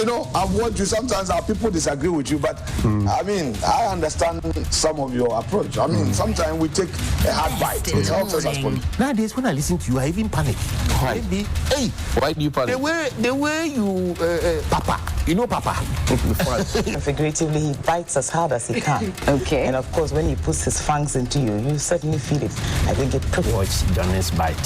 You know, I've watched you. Sometimes our people disagree with you, but I mean, I understand some of your approach. I mean, sometimes we take a hard bite. It helps us as politicians. Nowadays, when I listen to you, I even panic. Why? Maybe, hey, Why do you panic? the way you, Papa, you know Papa. Figuratively, he bites as hard as he can. Okay. And of course, when he puts his fangs into you, you certainly feel it. I think it took. Watch Johnny's bite.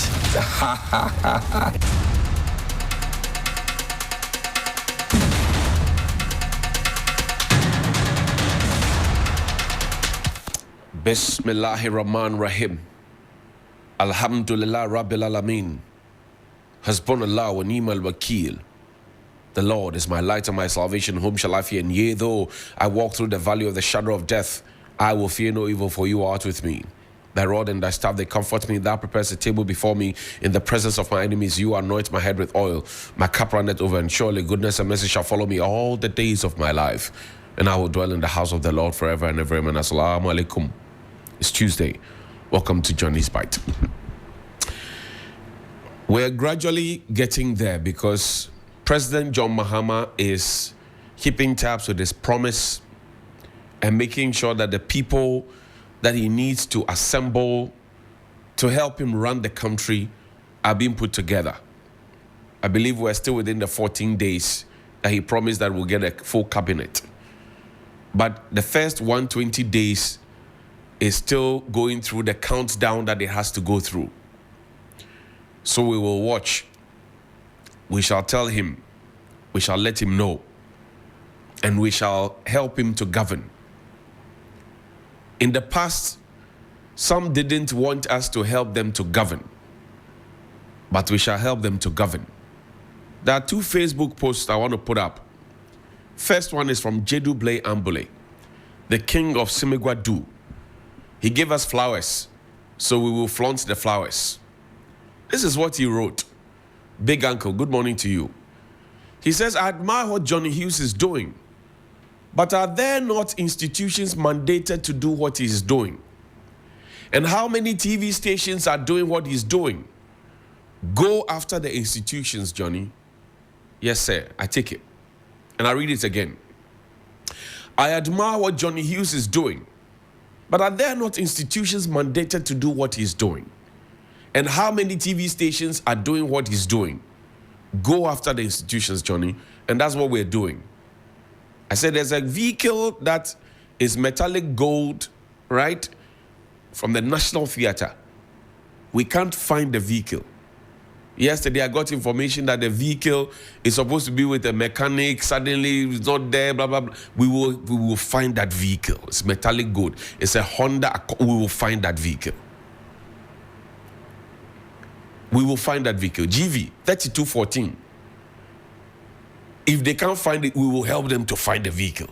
Bismillahir Rahman Rahim. Alhamdulillah Rabbil Alameen. Hasbunallah wa ni'mal wakil. The Lord is my light and my salvation. Whom shall I fear? And yea, though I walk through the valley of the shadow of death, I will fear no evil, for you art with me. Thy rod and thy staff, they comfort me. Thou prepares a table before me in the presence of my enemies. You anoint my head with oil. My cup runneth over, and surely goodness and mercy shall follow me all the days of my life. And I will dwell in the house of the Lord forever and ever. Amen. Assalamu alaikum. It's Tuesday. Welcome to Johnny's Bite. We're gradually getting there because President John Mahama is keeping tabs with his promise and making sure that the people that he needs to assemble to help him run the country are being put together. I believe we're still within the 14 days that he promised that we'll get a full cabinet. But the first 120 days is still going through the countdown that it has to go through. So we will watch. We shall tell him. We shall let him know. And we shall help him to govern. In the past, some didn't want us to help them to govern. But we shall help them to govern. There are two Facebook posts I want to put up. First one is from Jedu Blay Ambule, the king of Simigwadu. He gave us flowers, so we will flaunt the flowers. This is what he wrote. Big uncle, good morning to you. He says, I admire what Johnnie Hughes is doing, but are there not institutions mandated to do what he's doing? And how many TV stations are doing what he's doing? Go after the institutions, Johnny. Yes, sir, I take it. And I read it again. I admire what Johnnie Hughes is doing, but are there not institutions mandated to do what he's doing? And how many TV stations are doing what he's doing? Go after the institutions, Johnny. And that's what we're doing. I said there's a vehicle that is metallic gold, right? From the National Theatre. We can't find the vehicle. Yesterday, I got information that the vehicle is supposed to be with a mechanic. Suddenly, it's not there, blah, blah, blah. We will find that vehicle. It's metallic gold. It's a Honda. We will find that vehicle. We will find that vehicle. GV 3214. If they can't find it, we will help them to find the vehicle.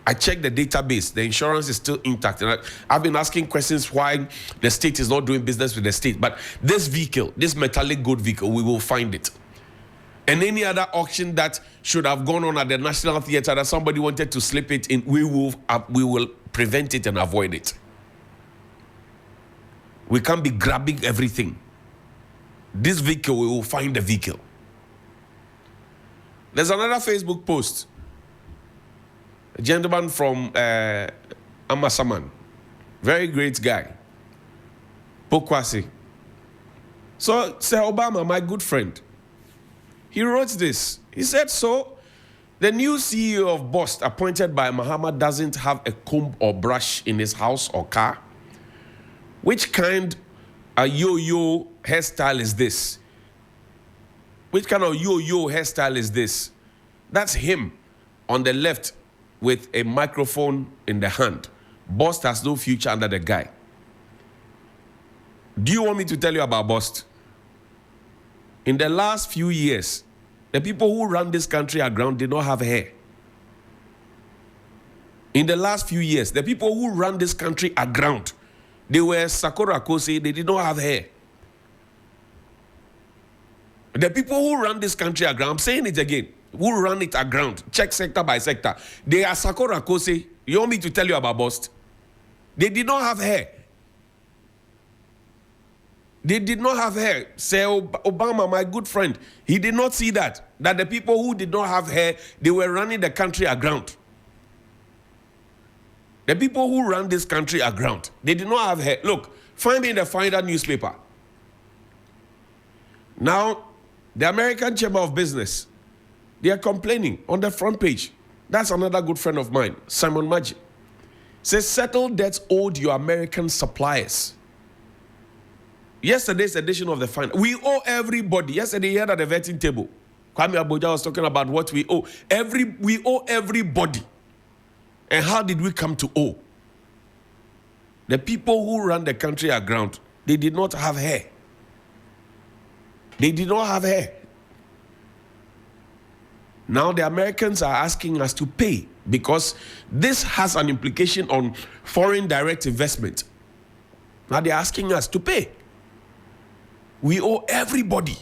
I checked the database. The insurance is still intact. And I've been asking questions why the state is not doing business with the state. But this vehicle, this metallic gold vehicle, we will find it. And any other auction that should have gone on at the National Theatre that somebody wanted to slip it in, we will prevent it and avoid it. We can't be grabbing everything. This vehicle, we will find the vehicle. There's another Facebook post. A gentleman from Amasaman. Very great guy. Pokwasi. So, Sir Obama, my good friend, he wrote this. He said, so, the new CEO of Bost appointed by Mahama doesn't have a comb or brush in his house or car. Which kind of yo-yo hairstyle is this? Which kind of yo-yo hairstyle is this? That's him on the left with a microphone in the hand. Bost has no future under the guy. Do you want me to tell you about Bost? In the last few years, the people who run this country aground did not have hair. In the last few years, the people who run this country aground, they were Sakura Kose, they did not have hair. The people who run this country aground, I'm saying it again, who run it aground, check sector by sector, they are Sakura Kose. You want me to tell you about Bost? They did not have hair. They did not have hair. Say Obama, my good friend, he did not see that the people who did not have hair, they were running the country aground. The people who run this country aground, they did not have hair. Look, find me in the Finder newspaper. Now, the American Chamber of Business, they are complaining on the front page. That's another good friend of mine, Simon Maggi. Says, settle debts owed your American suppliers. Yesterday's edition of the Finder, we owe everybody. Yesterday, here at the vetting table, Kwame Abuja was talking about what we owe. We owe everybody. And how did we come to owe? The people who run the country aground, they did not have hair. They did not have hair. Now the Americans are asking us to pay because this has an implication on foreign direct investment. Now they're asking us to pay. We owe everybody.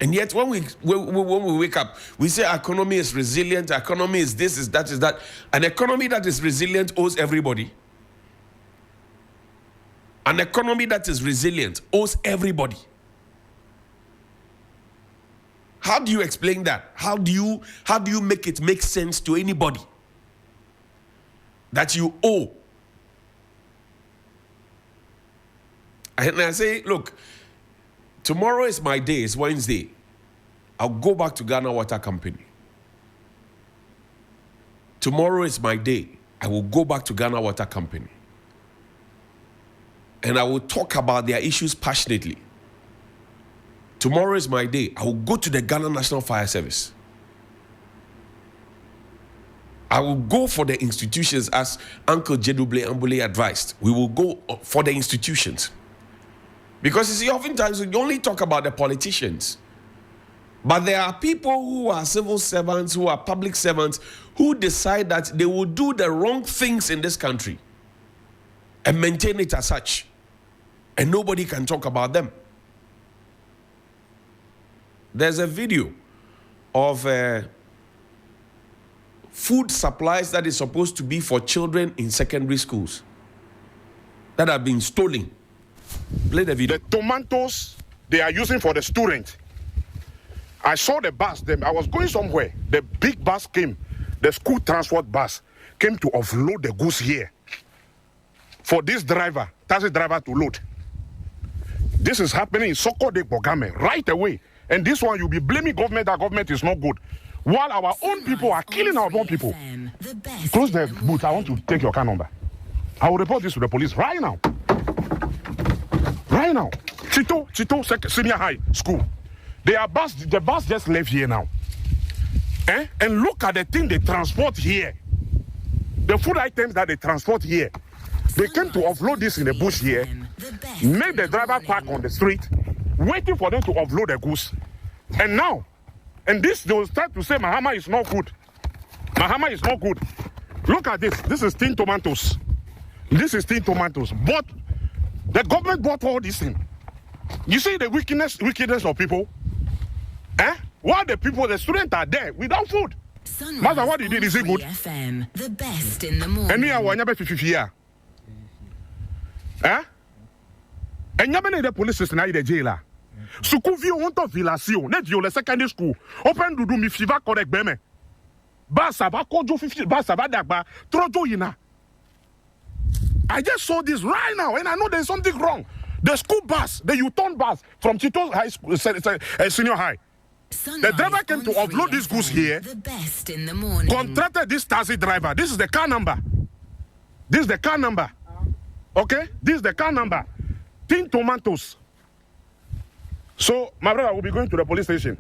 And yet when we wake up, we say our economy is resilient, our economy is this, is that, is that. An economy that is resilient owes everybody. An economy that is resilient owes everybody. How do you explain that? How do you make it make sense to anybody that you owe? And I say, look, tomorrow is my day, it's Wednesday. I'll go back to Ghana Water Company. Tomorrow is my day. I will go back to Ghana Water Company. And I will talk about their issues passionately. Tomorrow is my day. I will go to the Ghana National Fire Service. I will go for the institutions as Uncle Jeduble Ambule advised. We will go for the institutions. Because you see, oftentimes we only talk about the politicians. But there are people who are civil servants, who are public servants, who decide that they will do the wrong things in this country and maintain it as such. And nobody can talk about them. There's a video of food supplies that is supposed to be for children in secondary schools that have been stolen. Play the video. The tomatoes they are using for the students. I saw the bus. I was going somewhere. The big bus came. The school transport bus came to offload the goods here for this driver, taxi driver, to load. This is happening in Soko de Bogame right away. And this one, you'll be blaming government that government is not good. While our own people are killing our own people. Close the booth. I want to take your car number. I will report this to the police right now. Right now. Chito Senior High School. The bus just left here now. And look at the thing they transport here. The food items that they transport here. They came to offload this in the bush here. Make the driver park on the street, waiting for them to offload the goods. And now, this, they will start to say Mahama is not good. Mahama is not good. Look at this. This is tin tomatoes. This is tin tomatoes. But the government bought all these things. You see the wickedness of people? While the people, the students are there without food. Master, what you did, is it good? FM, the best in the morning. And here, we're never 50 years. And you're the police station, the jailer. Suku vi on to vilation, ne viole secondary school. Open to do me fever correct beme. Basa ba kojo 50 basa ba dagba trojo yina. I just saw this right now and I know there's something wrong. The school bus, the U-turn bus from Chito High School, Senior High. The driver came to offload these goods here. The best in the morning. Contracted this taxi driver. This is the car number. This is the car number. Okay? This is the car number. Tin tomatoes. So, my brother will be going to the police station.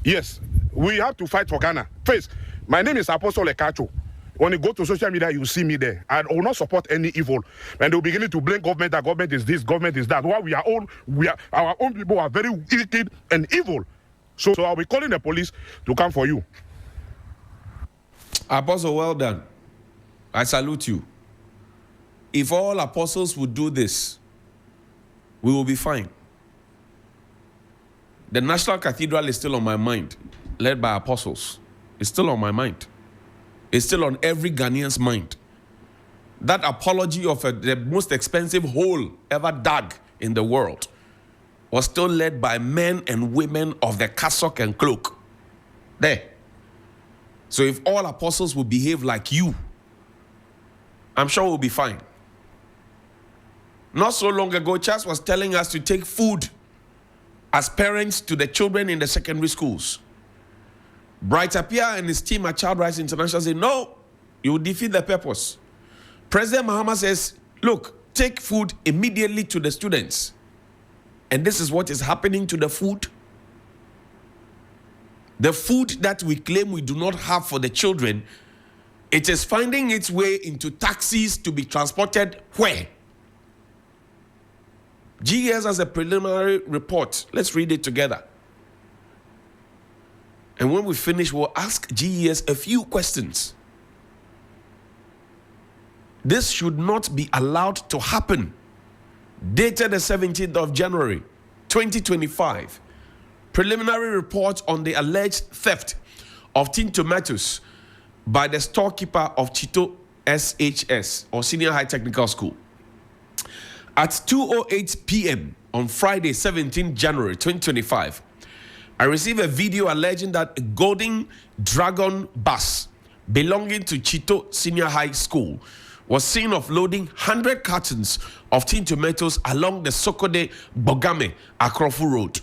Yes, we have to fight for Ghana. First, my name is Apostle Ekacho. When you go to social media, you see me there. I will not support any evil. And they'll begin to blame government, that government is this, government is that. While our own people are very wicked and evil. So I'll be calling the police to come for you. Apostle, well done. I salute you. If all apostles would do this, we will be fine. The National Cathedral is still on my mind, led by apostles. It's still on my mind. It's still on every Ghanaian's mind. That apology of the most expensive hole ever dug in the world was still led by men and women of the cassock and cloak. There. So if all apostles will behave like you, I'm sure we'll be fine. Not so long ago, Charles was telling us to take food as parents to the children in the secondary schools. Bright Appiah and his team at Child Rights International say, no, you will defeat the purpose. President Mahama says, look, take food immediately to the students. And this is what is happening to the food. The food that we claim we do not have for the children, it is finding its way into taxis to be transported where? GES has a preliminary report. Let's read it together. And when we finish, we'll ask GES a few questions. This should not be allowed to happen. Dated the 17th of January, 2025. Preliminary report on the alleged theft of tin tomatoes by the storekeeper of Chito SHS, or Senior High Technical School. At 2:08 p.m. on Friday, 17 January 2025, I received a video alleging that a Golden Dragon bus belonging to Chito Senior High School was seen offloading 100 cartons of tin tomatoes along the Sokode Bogame Akrofu Road.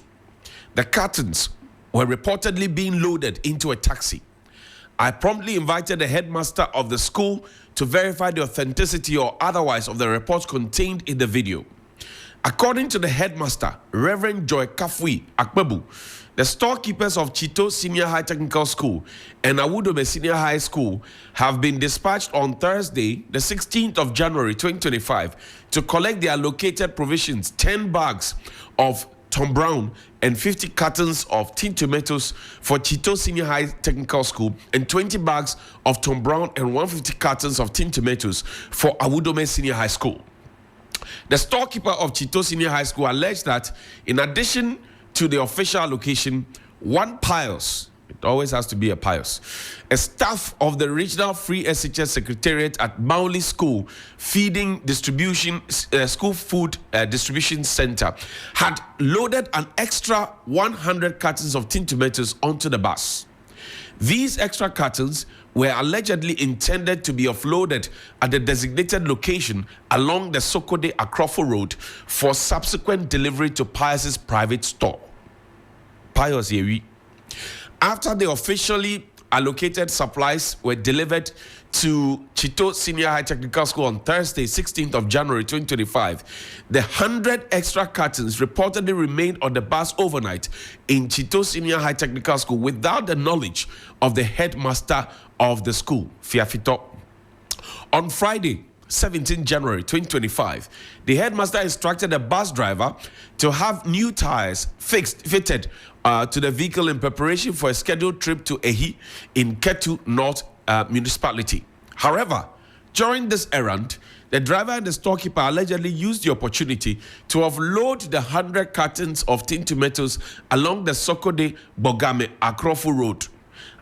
The cartons were reportedly being loaded into a taxi. I promptly invited the headmaster of the school to verify the authenticity or otherwise of the reports contained in the video. According to the headmaster, Reverend Joy Kafui Akpebu, the storekeepers of Chito Senior High Technical School and Awudome Senior High School have been dispatched on Thursday, the 16th of January 2025, to collect the allocated provisions, 10 bags of Tom Brown and 50 cartons of tin tomatoes for Chito Senior High Technical School and 20 bags of Tom Brown and 150 cartons of tin tomatoes for Awudome Senior High School. The storekeeper of Chito Senior High School alleged that in addition to the official allocation, one pious, it always has to be a pious, a staff of the regional Free SHS Secretariat at Mauli School Feeding Distribution School Food Distribution Center had loaded an extra 100 cartons of tin tomatoes onto the bus. These extra cartons were allegedly intended to be offloaded at the designated location along the Sokode Akrofu Road for subsequent delivery to Pius's private store. Pius Yewi. After the officially allocated supplies were delivered to Chito Senior High Technical School on Thursday, 16th of January 2025, the 100 extra cartons reportedly remained on the bus overnight in Chito Senior High Technical School without the knowledge of the headmaster of the school, Fiafito. On Friday, 17 January 2025, the headmaster instructed the bus driver to have new tires fitted to the vehicle in preparation for a scheduled trip to Ehi in Ketu North Municipality. However, during this errand, the driver and the storekeeper allegedly used the opportunity to offload the 100 cartons of tin tomatoes along the Sokode Bogame Akrofu Road.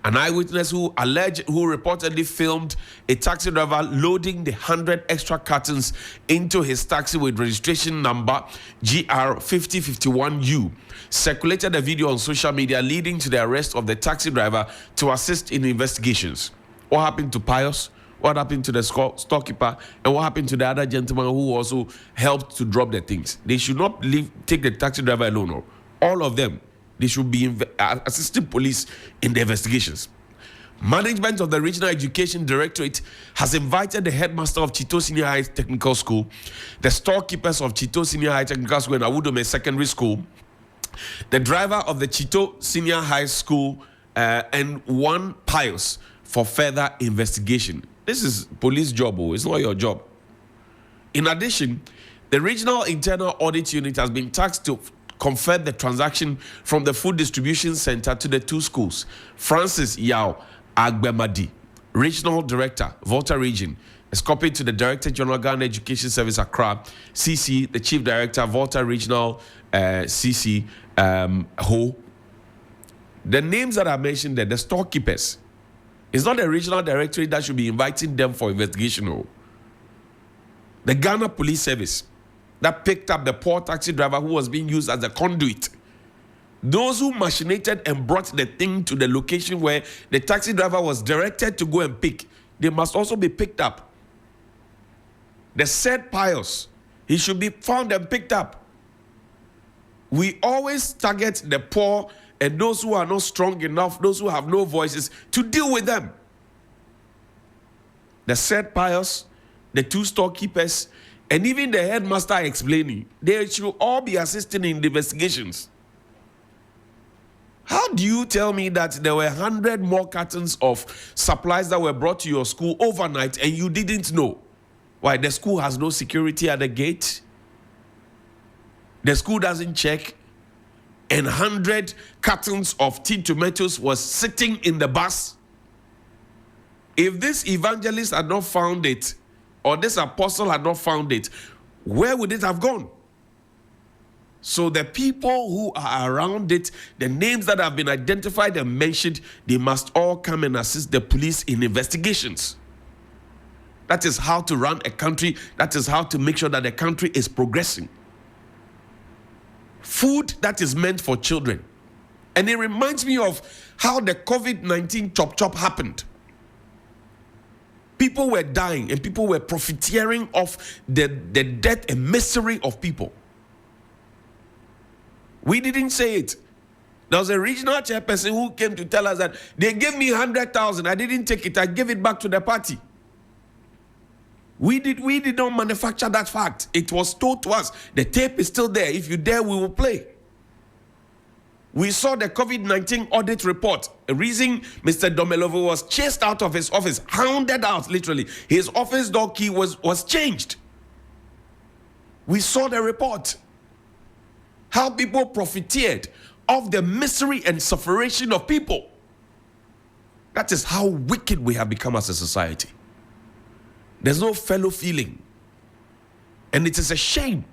An eyewitness who reportedly filmed a taxi driver loading the 100 extra cartons into his taxi with registration number GR5051U circulated a video on social media leading to the arrest of the taxi driver to assist in investigations. What happened to Pius? What happened to the storekeeper? And what happened to the other gentleman who also helped to drop the things? They should not take the taxi driver alone. No. All of them. They should be assisting police in the investigations. Management of the Regional Education Directorate has invited the headmaster of Chito Senior High Technical School, the storekeepers of Chito Senior High Technical School and Awudome Secondary School, the driver of the Chito Senior High School, and one Pius for further investigation. This is police job, it's not your job. In addition, the Regional Internal Audit Unit has been tasked to conferred the transaction from the food distribution center to the two schools. Francis Yao Agbemadi, Regional Director, Volta Region, is copied to the Director General Ghana Education Service Accra, CC, the Chief Director, Volta Regional CC, Ho. The names that I mentioned there, the storekeepers, it's not the Regional Directorate that should be inviting them for investigation. No. The Ghana Police Service, that picked up the poor taxi driver who was being used as a conduit. Those who machinated and brought the thing to the location where the taxi driver was directed to go and pick, they must also be picked up. The said pious, he should be found and picked up. We always target the poor and those who are not strong enough, those who have no voices, to deal with them. The said pious, the two storekeepers, and even the headmaster explaining, they should all be assisting in the investigations. How do you tell me that there were 100 more cartons of supplies that were brought to your school overnight and you didn't know? Why? The school has no security at the gate. The school doesn't check. And 100 cartons of tinned tomatoes was sitting in the bus. If this evangelist had not found it, or this apostle had not found it, where would it have gone? So the people who are around it, the names that have been identified and mentioned, they must all come and assist the police in investigations. That is how to run a country. That is how to make sure that the country is progressing. Food that is meant for children. And it reminds me of how the COVID-19 chop happened. People were dying and people were profiteering off the death and misery of people. We didn't say it. There was a regional chairperson who came to tell us that they gave me 100,000. I didn't take it. I gave it back to the party. We did not manufacture that fact. It was told to us. The tape is still there. If you dare, we will play. We saw the COVID-19 audit report. The reason Mr. Domelovo was chased out of his office, hounded out literally. His office door key was changed. We saw the report. How people profiteered of the misery and suffering of people. That is how wicked we have become as a society. There's no fellow feeling. And it is a shame.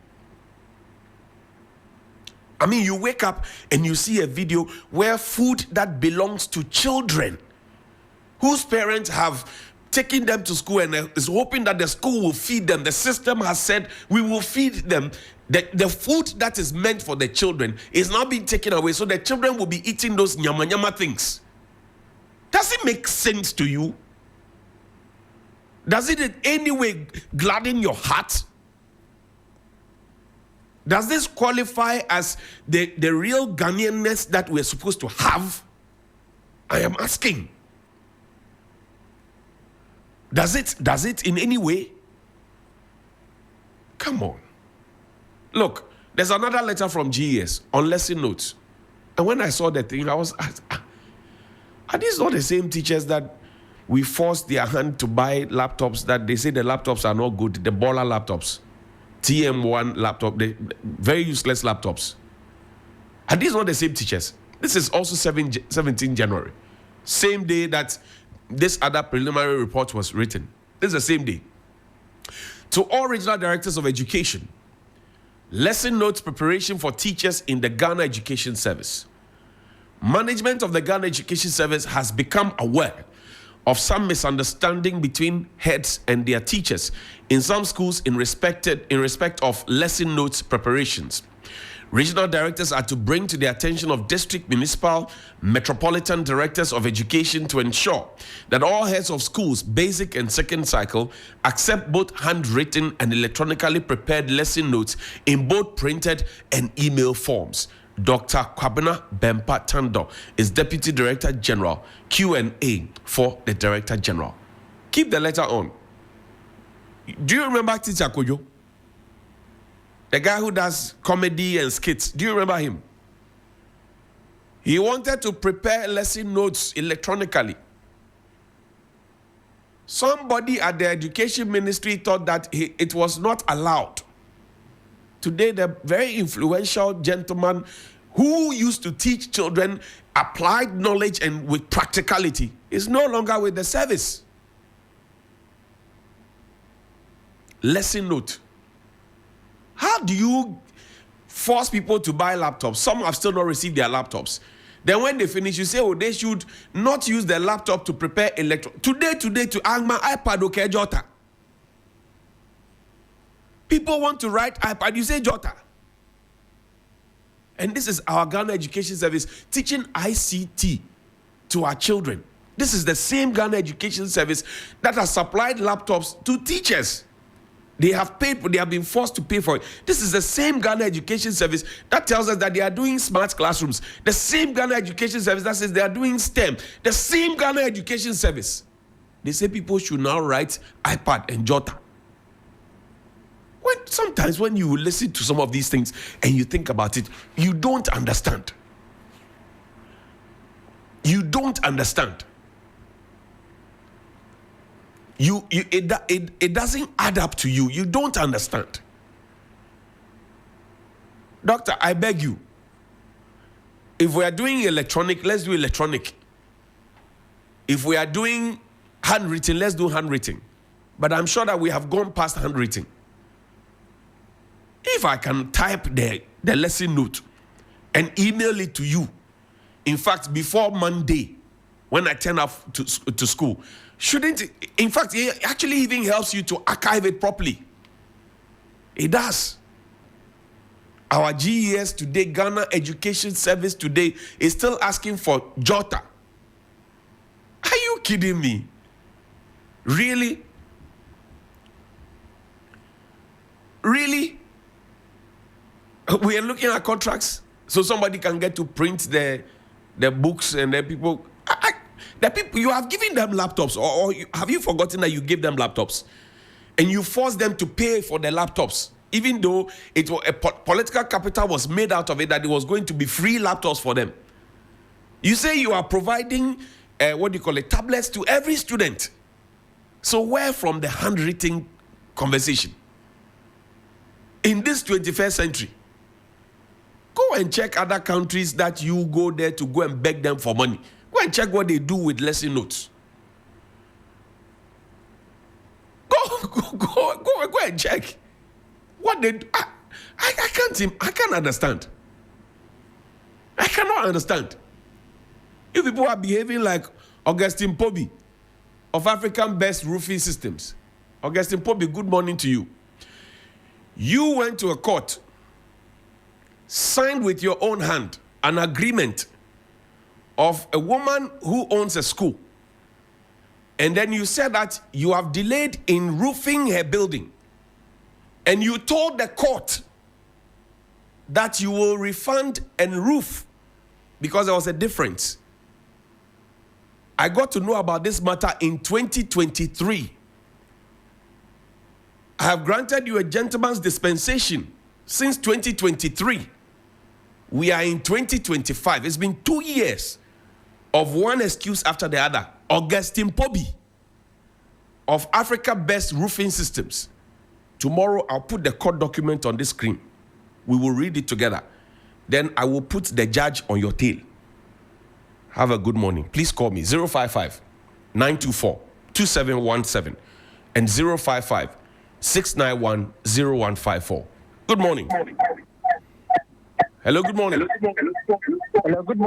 I mean, you wake up and you see a video where food that belongs to children, whose parents have taken them to school and is hoping that the school will feed them. The system has said, we will feed them. The food that is meant for the children is now being taken away, so the children will be eating those nyama things. Does it make sense to you? Does it in any way gladden your heart? Does this qualify as the real Ghanaianness that we're supposed to have? I am asking. Does it in any way? Come on. Look, there's another letter from GES on lesson notes. And when I saw the thing, I was asked, are these not the same teachers that we forced their hand to buy laptops that they say the laptops are not good, the baller laptops, TM1 laptop, the very useless laptops? Are these not the same teachers? This is also 17 January, same day that this other preliminary report was written. This is the same day. To all regional directors of education, lesson notes preparation for teachers in the Ghana Education Service. Management of the Ghana Education Service has become aware of some misunderstanding between heads and their teachers in some schools in respect of lesson notes preparations. Regional directors are to bring to the attention of district, municipal, metropolitan directors of education to ensure that all heads of schools, basic and second cycle, accept both handwritten and electronically prepared lesson notes in both printed and email forms. Dr. Kwabena Bempa Tando is Deputy Director General, Q&A for the Director General. Keep the letter on. Do you remember Teacher Kojo? The guy who does comedy and skits. Do you remember him? He wanted to prepare lesson notes electronically. Somebody at the education ministry thought that it was not allowed. Today, the very influential gentleman who used to teach children applied knowledge and with practicality is no longer with the service. Lesson note. How do you force people to buy laptops? Some have still not received their laptops. Then when they finish, you say, oh, they should not use the laptop to prepare Today to Angma iPad okay, Jota. People want to write iPad, you say Jota. And this is our Ghana Education Service teaching ICT to our children. This is the same Ghana Education Service that has supplied laptops to teachers. They have been forced to pay for it. This is the same Ghana Education Service that tells us that they are doing smart classrooms. The same Ghana Education Service that says they are doing STEM. The same Ghana Education Service. They say people should now write iPad and Jota. Sometimes when you listen to some of these things and you think about it, you don't understand. You don't understand. It doesn't add up to you. You don't understand. Doctor, I beg you. If we are doing electronic, let's do electronic. If we are doing handwritten, let's do handwritten. But I'm sure that we have gone past handwritten. If I can type the lesson note and email it to you, in fact, before Monday, when I turn up to school, shouldn't it, in fact, it actually even helps you to archive it properly. It does. Our GES today, Ghana Education Service today, is still asking for Jota. Are you kidding me? Really? Really? We are looking at contracts so somebody can get to print the books and the people. The people, you have given them laptops, or have you forgotten that you gave them laptops? And you forced them to pay for the laptops, even though it was a political capital was made out of it, that it was going to be free laptops for them. You say you are providing, tablets to every student. So where from the handwritten conversation? In this 21st century, go and check other countries that you go there to go and beg them for money. Go and check what they do with lesson notes. Go and check what they do. I can't understand. I cannot understand. You people are behaving like Augustine Pobi of African Best Roofing Systems. Augustine Pobi, good morning to you. You went to a court, signed with your own hand an agreement of a woman who owns a school. And then you said that you have delayed in roofing her building. And you told the court that you will refund and roof because there was a difference. I got to know about this matter in 2023. I have granted you a gentleman's dispensation since 2023. We are in 2025. It's been 2 years of one excuse after the other. Augustine Pobi of Africa Best Roofing Systems. Tomorrow, I'll put the court document on the screen. We will read it together. Then I will put the judge on your tail. Have a good morning. Please call me 055-924-2717 and 055-691-0154. Good morning. Hello, good morning. Hello, good morning.